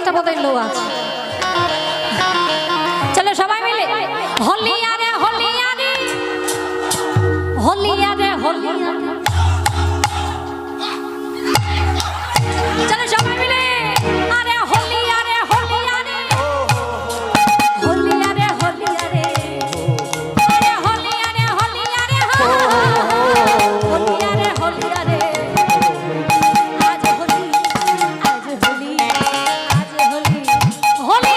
ব্যবস্থা বোধহয় লো আছে। চলো সবাই মিলে হোলি আরে হোলি আরে হোলি আরে হোলি আরে, চলো সবাই মিলে আরে হোলি আরে হোলি আরে হোলি আরে হোলি আরে আরে হোলি আরে হোলি আরে হোলি আরে হোলি আরে আজ হোলি আজ হোলি আজ হোলি হোলি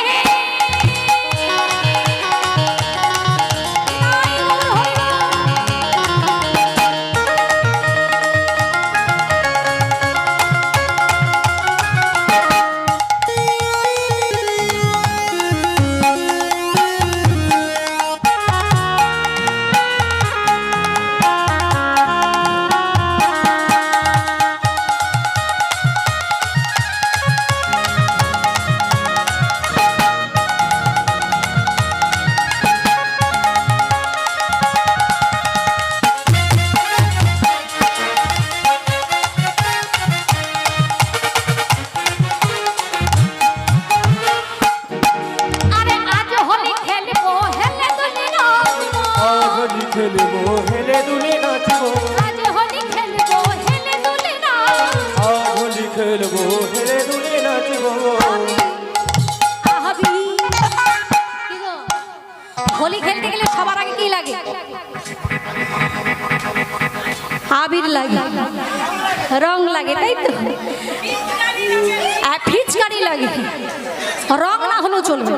খেলবো হেলে দুলে নাচবো, আজ হোলি খেলবো হেলে দুলে নাচ, হোলি খেলবো হেলে দুলে নাচবো। আহাবি কি গো, হোলি খেলতে গেলে সবার আগে কি লাগে? আবির লাগে, রং লাগে, তাই তো? ফিচকারি লাগে, রং না হলেও চলবে।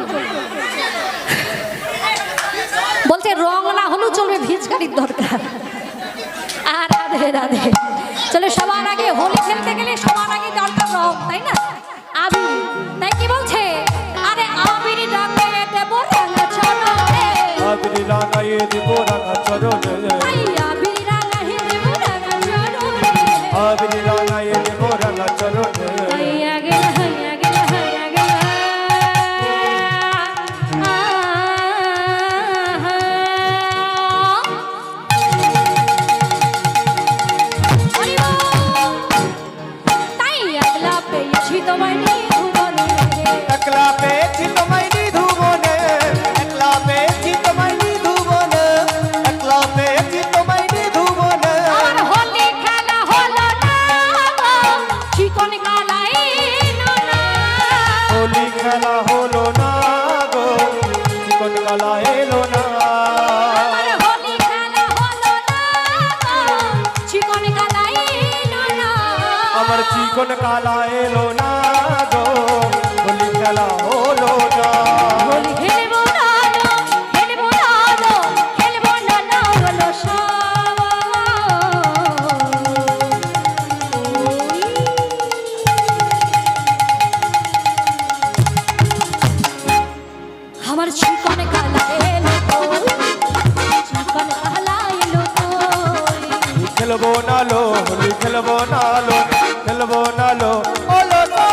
বলছে রং না হলেও চলবে, ফিচকারির দরকার। আর রাধে রাধে। চলো সবার আগে হোলি খেলতে গেলে সবার আগে দরকার রং, তাই না? আবির, তাই কি বলছে? আরে আবির রাঙাইয়ে দেব রাঙা চরণে, আবির রাঙাইয়ে দেব রাঙা চরণে, আবির রাঙাইয়ে দেব রাঙা চরণে, আবির রাঙাইয়ে দেব রাঙা চরণে। হাইয়া গেল হাইয়া গেল হাইয়া গেল, তাই একলা পেয়েছি তোমায় নিধুবনে, একলা পেয়েছি তোমায় নিধুবনে, একলা পেয়েছি তোমায় নিধুবনে, একলা পেয়েছি তোমায় নিধুবনে। আর হোলি খেলা হলো না, চিকন কালাই না, হোলি খেলা হলো না গো, চিকন কালা এলো না। আর হোলি খেলা হলো না, চিকন কালাই না, আমার চিকন কালা এলো না গো, হোলি খেলা হলো না। হোলি খেলবো না খেলবো না খেলবো না না হলো সব। আমার চিকন কালা এলো তো, চিকন কালা এলো তো, খেলবো না লো, হোলি খেলবো না লো, খেলবো না লো, ওলো না।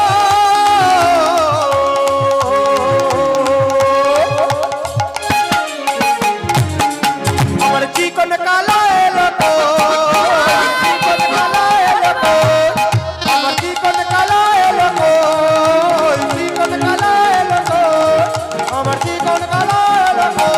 আমার চিকন কালা এলো তো, চিকন কালা এলো তো, আমার চিকন কালা এলো তো, চিকন কালা এলো তো, আমার চিকন কালা এলো তো।